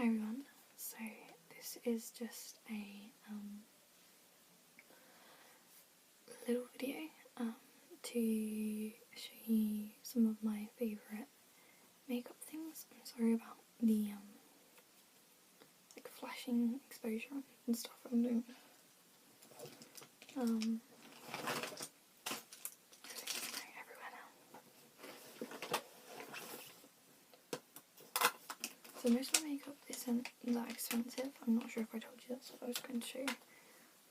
Hi everyone, so this is just a little video to show you some of my favourite makeup things. I'm sorry about the like flashing exposure and stuff I'm doing. So most of my makeup isn't that expensive. I'm not sure if I told you that's what I was going to show you.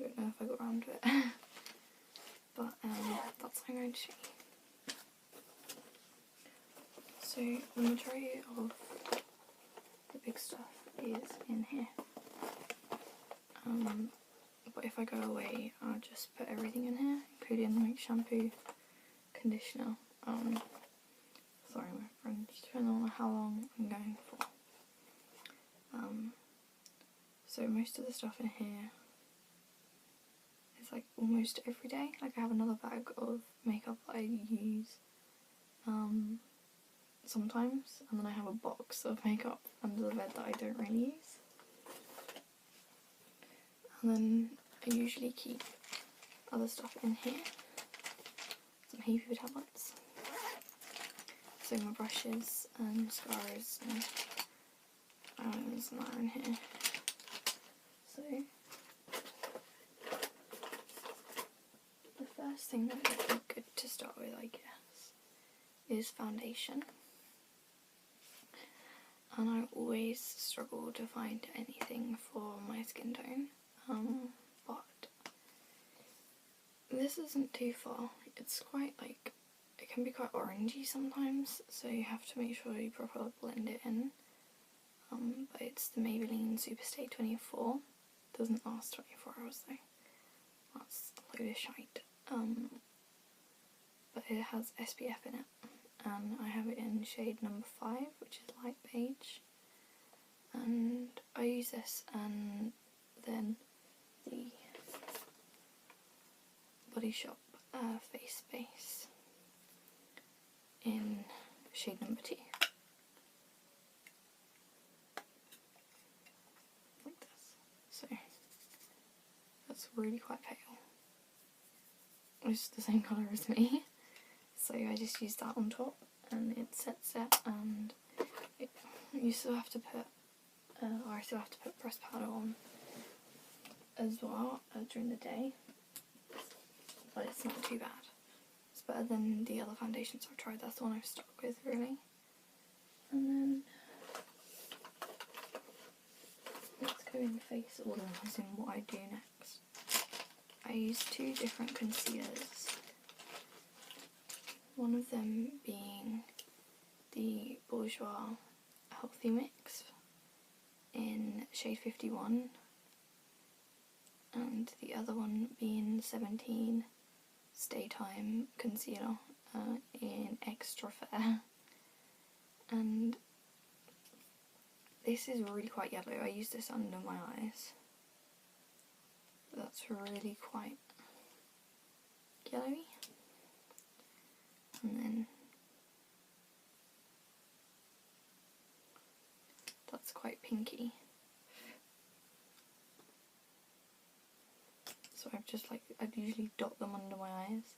I don't know if I got around to it. But that's what I'm going to show you. So the majority of the big stuff is in here. But if I go away, I'll just put everything in here, including like shampoo, conditioner. Sorry my friends, depending on how long I'm going for. So most of the stuff in here is like almost every day. Like I have another bag of makeup that I use sometimes, and then I have a box of makeup under the bed that I don't really use. And then I usually keep other stuff in here, some hay fever tablets, so my brushes and mascaras and eyeliners and that are in here. So the first thing that would be good to start with, I guess, is foundation. And I always struggle to find anything for my skin tone, but this isn't too far. It's quite like, it can be quite orangey sometimes, so you have to make sure you properly blend it in. But it's the Maybelline Superstay 24. Doesn't last 24 hours though. That's a load of shite. But it has SPF in it, and I have it in shade number 5, which is light beige. And I use this, and then the Body Shop face base in shade number 2. Like this. So that's really quite pale. It's the same colour as me. So I just use that on top, and it sets it, and you still have to put, or I still have to put pressed powder on as well during the day, but it's not too bad. It's better than the other foundations I've tried. That's the one I've stuck with really. And then let's go in face order as in what I do next. I use 2 different concealers. One of them being the Bourjois Healthy Mix in shade 51, and the other one being 17 Stay Time Concealer in Extra Fair. And this is really quite yellow. I use this under my eyes. That's really quite yellowy. And then that's quite pinky. So I've just like, I'd usually dot them under my eyes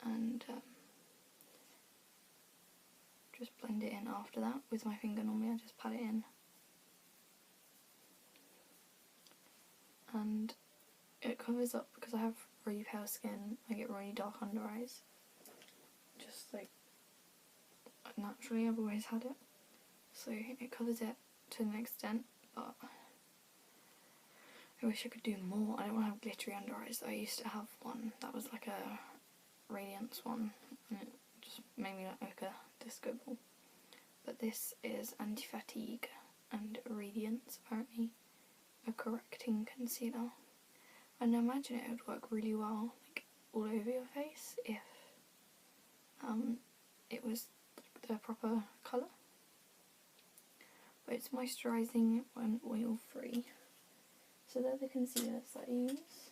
and just blend it in after that with my finger. Normally I just pat it in. And it covers up, because I have really pale skin, I get really dark under eyes. Just like naturally, I've always had it. So it covers it to an extent, but I wish I could do more. I don't want to have glittery under eyes. I used to have one that was like a radiance one, and it just made me look like a disco ball. But this is anti-fatigue and radiance, apparently a correcting concealer. And I imagine it would work really well, like all over your face, if it was the proper colour. But it's moisturising and oil free. So they're the concealers that I use.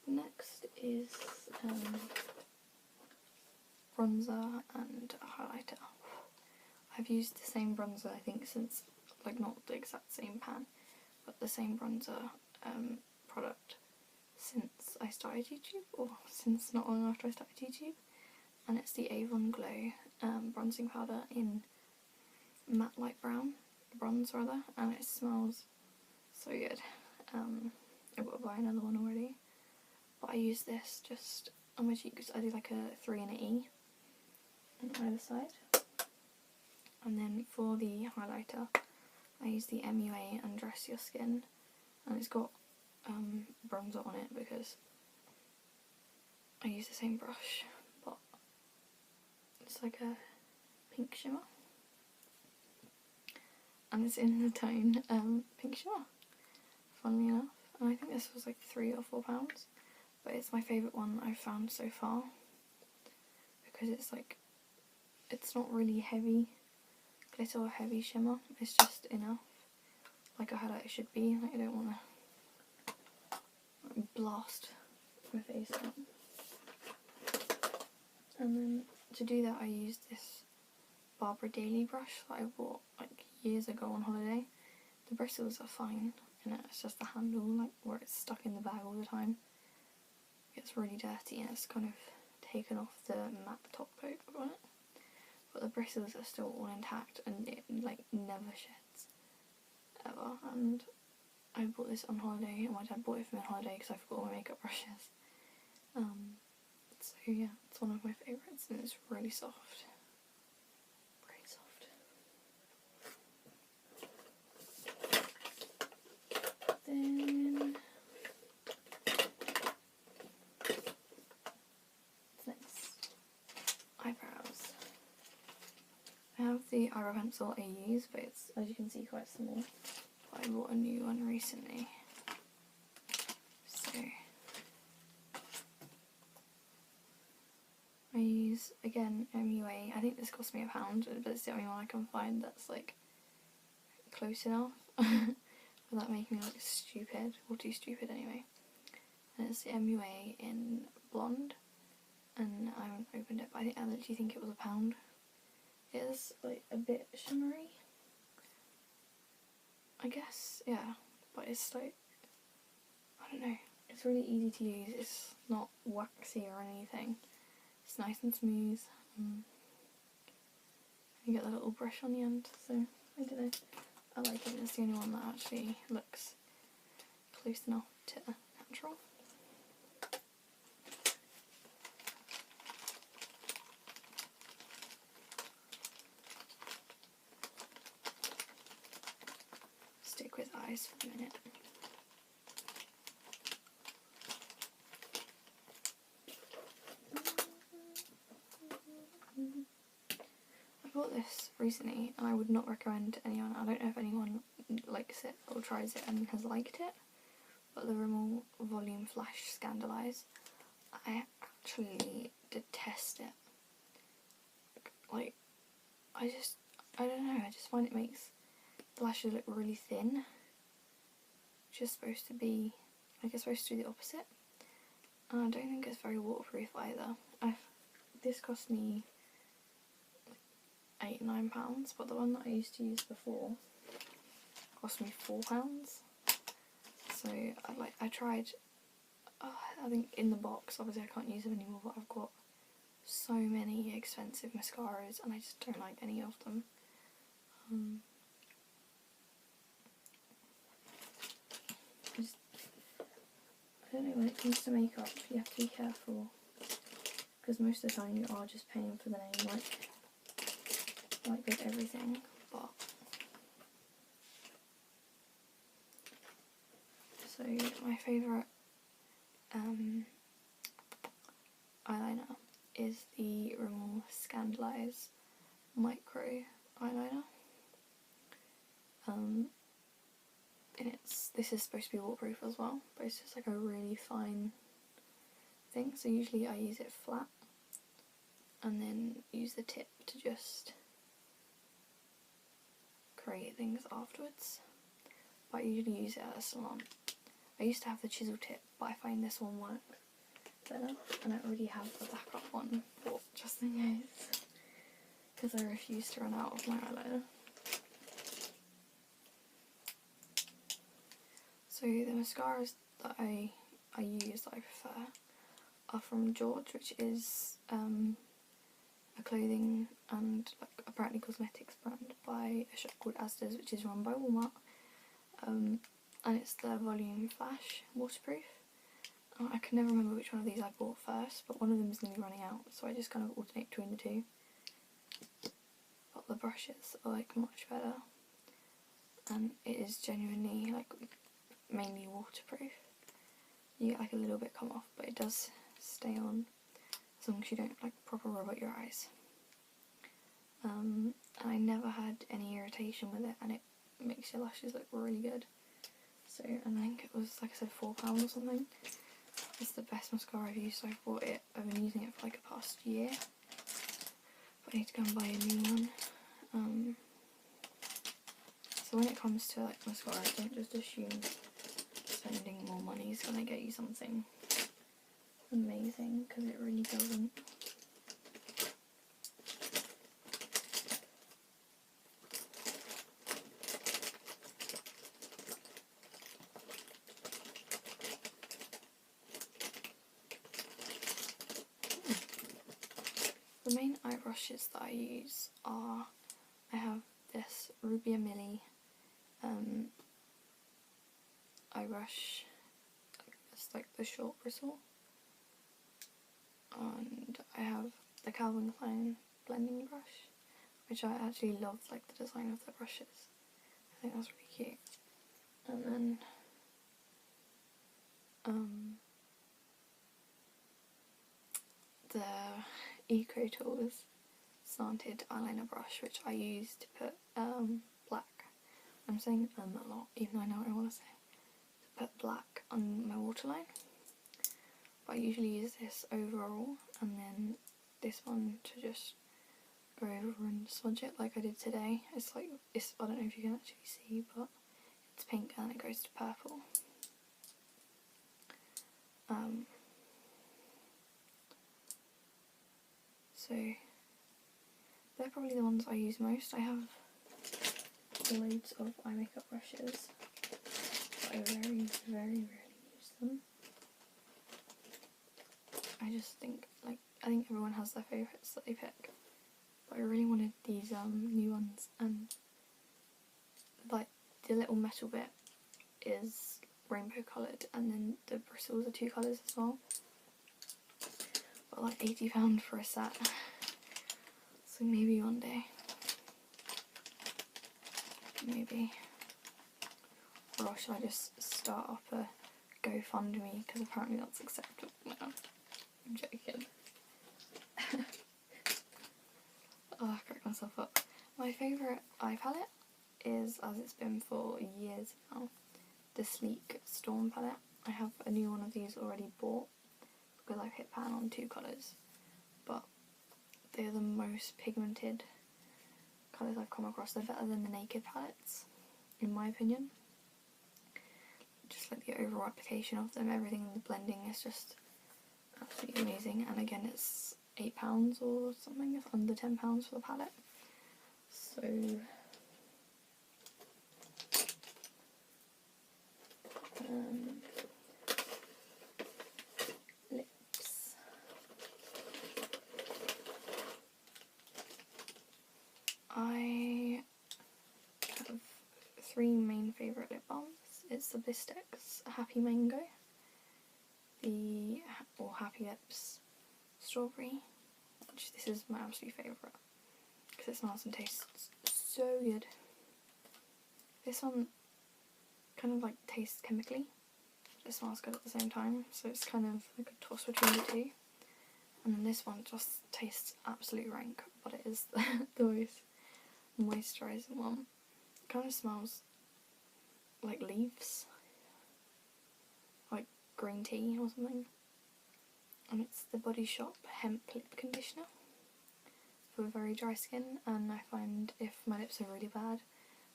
Next is bronzer and highlighter. I've used the same bronzer I think since like not the exact same pan, but the same bronzer product since I started YouTube, or since not long after I started YouTube, and it's the Avon Glow bronzing powder in matte light brown, bronze rather, and it smells so good. I've got to buy another one already, but I use this just on my cheeks. I do like a 3 and an E on either side, and then for the highlighter I use the MUA Undress Your Skin, and it's got bronzer on it because I use the same brush, but it's like a pink shimmer, and it's in the tone pink shimmer, funnily enough, and I think this was like £3 or £4, but it's my favourite one I've found so far because it's like, it's not really heavy glitter or heavy shimmer, it's just enough, like a highlighter should be. Like, I don't want to blast my face out. And then to do that I used this Barbara Daily brush that I bought like years ago on holiday. The bristles are fine in it, it's just the handle, like where it's stuck in the bag all the time, it gets really dirty and it's kind of taken off the matte top coat on it. But the bristles are still all intact and it like never sheds ever. And I bought this on holiday, and my dad bought it for me on holiday because I forgot all my makeup brushes. So yeah, it's one of my favourites and it's really soft. Really soft. Then next, eyebrows. I have the eyebrow pencil I use, but it's, as you can see, quite small. But I bought a new one recently. So I use, again, MUA. I think this cost me £1, but it's the only one I can find that's like close enough without making me look stupid, or too stupid anyway. And it's the MUA in blonde, and I haven't opened it, but I literally think it was £1. It is like a bit shimmery, I guess, yeah, but it's like, I don't know, it's really easy to use, it's not waxy or anything, it's nice and smooth, you get the little brush on the end, so I don't know, I like it. It's the only one that actually looks close enough to natural. Stick with eyes for a minute. I bought this recently and I would not recommend to anyone. I don't know if anyone likes it or tries it and has liked it, but the Rimmel Volume Flash Scandalise. I actually detest it. Like, I don't know, I just find it makes the lashes look really thin, which is supposed to be, like, it's supposed to do the opposite. And I don't think it's very waterproof either. This cost me like £8-9, but the one that I used to use before cost me £4. So I tried, I think in the box, obviously I can't use them anymore, but I've got so many expensive mascaras and I just don't like any of them. I don't know, when it comes to makeup you have to be careful, because most of the time you are just paying for the name, like with everything. But so my favourite eyeliner is the Rimmel Scandalise Micro Eyeliner. And this is supposed to be waterproof as well, but it's just like a really fine thing. So usually I use it flat and then use the tip to just create things afterwards. But I usually use it at a salon. I used to have the chisel tip, but I find this one works better, and I already have a backup one bought just in case, because I refuse to run out of my eyeliner. So the mascaras that I use, that I prefer, are from Jade, which is a clothing and like apparently cosmetics brand by a shop called Asda's, which is run by Walmart, and it's the Volume Flash waterproof. I can never remember which one of these I bought first, but one of them is nearly running out, so I just kind of alternate between the two. But the brushes are like much better, and it is genuinely like mainly waterproof. You get like a little bit come off, but it does stay on as long as you don't like proper rub out your eyes. And I never had any irritation with it, and it makes your lashes look really good. So, and I think it was, like I said, £4 or something. It's the best mascara I've used. So I've bought it. I've been using it for like a past year, but I need to go and buy a new one. So when it comes to like mascara, don't just assume spending more money is gonna get you something amazing, because it really doesn't. The main eye brushes that I use are, I have this Rubia Milli eye brush, it's like the short bristle, and I have the Calvin Klein blending brush, which I actually love, like the design of the brushes. I think that's really cute. And then the Eco Tools slanted eyeliner brush, which I use to put black. I'm saying a lot, even though I know what I want to say. To put black on my waterline. But I usually use this overall, and then this one to just go over and smudge it like I did today. It's like, I don't know if you can actually see, but it's pink and then it goes to purple. So they're probably the ones I use most. I have loads of eye makeup brushes, but I very, very rarely use them. I just think, like, I think everyone has their favourites that they pick, but I really wanted these new ones, and like the little metal bit is rainbow coloured, and then the bristles are 2 colours as well. But like £80 for a set, so maybe one day, maybe. Or should I just start up a GoFundMe, because apparently that's acceptable now. I'm joking. Oh, I cracked myself up. My favourite eye palette is, as it's been for years now, the Sleek Storm palette. I have a new one of these already bought, because I've hit pan on 2 colours, but they're the most pigmented colours I've come across. They're better than the Naked palettes, in my opinion. Just like the overall application of them, everything in the blending is just absolutely amazing. And again, it's £8 or something, it's under £10 for the palette. So lips. I have 3 main favourite lip balms. It's the Blistex Happy Mango, or Happy Lips Strawberry, which this is my absolute favourite because it smells and tastes so good. This one kind of like tastes chemically, but it smells good at the same time, so it's kind of like a toss between the two. And then this one just tastes absolutely rank, but it is the most moisturising one. It kind of smells like leaves, like green tea or something. And it's the Body Shop Hemp Lip Conditioner for very dry skin, and I find if my lips are really bad,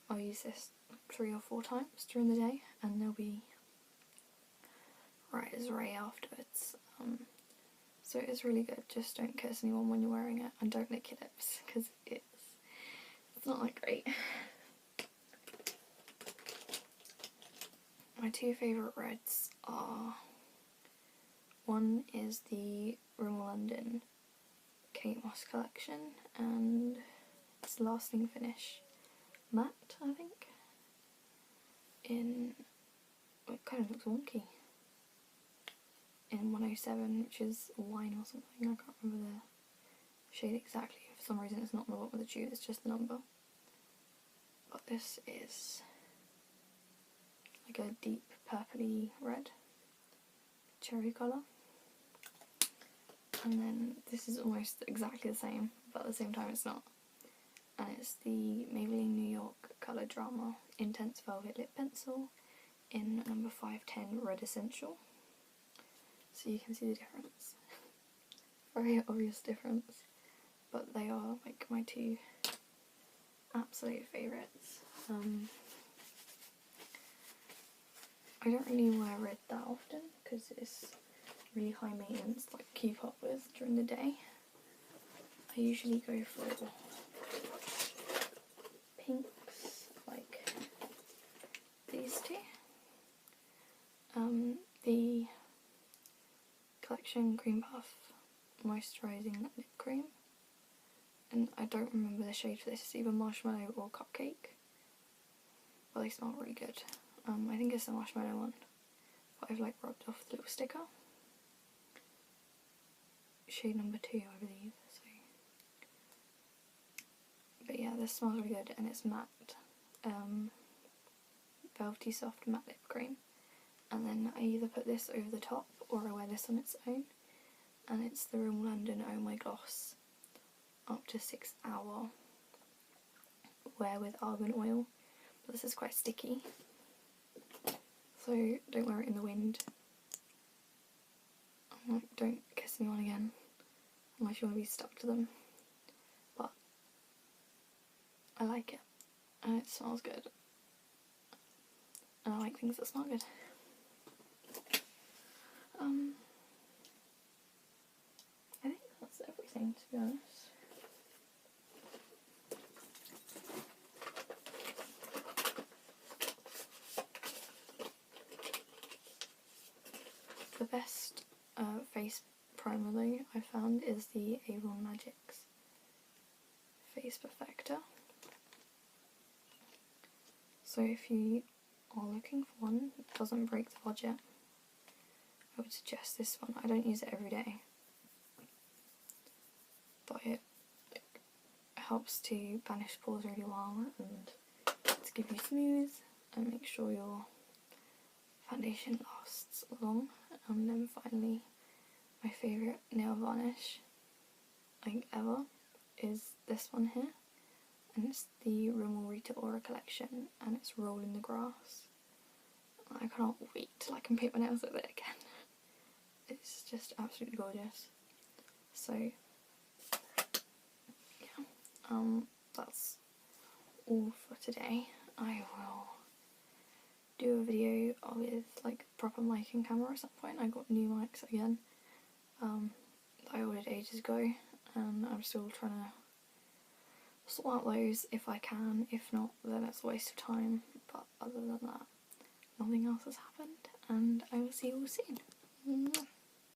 I'll use this 3 or 4 times during the day and they'll be right as rain afterwards. So it's really good. Just don't kiss anyone when you're wearing it, and don't lick your lips because it's not that great. my two favourite reds are, one is the Rimmel London Kate Moss collection, and it's Lasting Finish Matte, I think, in, it kind of looks wonky, in 107, which is wine or something. I can't remember the shade exactly. For some reason it's not on the bottom of the tube, it's just the number. But this is like a deep purpley red, cherry colour. And then this is almost exactly the same, but at the same time it's not. And it's the Maybelline New York Colour Drama Intense Velvet Lip Pencil in number 510 Red Essential. So you can see the difference. Very obvious difference. But they are like my two absolute favourites. I don't really wear red that often because it's really high maintenance to like keep up with during the day. I usually go for pinks like these two. The Collection Cream Puff Moisturising Lip Cream, and I don't remember the shade for this, it's either Marshmallow or Cupcake, but they smell really good. I think it's the Marshmallow one, but I've like rubbed off the little sticker. Shade number 2, I believe. So, but yeah, this smells really good, and it's matte, velvety soft matte lip cream. And then I either put this over the top or I wear this on its own, and it's the Rimmel London Oh My Gloss up to 6 hour wear with argan oil, but this is quite sticky, so don't wear it in the wind. Don't kiss anyone again unless you want to be stuck to them, but I like it and it smells good, and I like things that smell good. I think that's everything, to be honest. The best face primer though I found is the Avon Magic's Face Perfector. So if you are looking for one that doesn't break the budget, I would suggest this one. I don't use it every day, but it helps to banish pores really well and to give you smooth and make sure your foundation lasts long. And then finally, my favourite nail varnish like ever is this one here, and it's the Rimmel Rita Ora collection, and it's Roll in the Grass. I can't wait till I can paint my nails with it again. It's just absolutely gorgeous. So yeah, that's all for today. I will do a video with like proper mic and camera at some point. I got new mics again that I ordered ages ago, and I'm still trying to sort out those if I can. If not, then it's a waste of time. But other than that, nothing else has happened, and I will see you all soon. Mwah.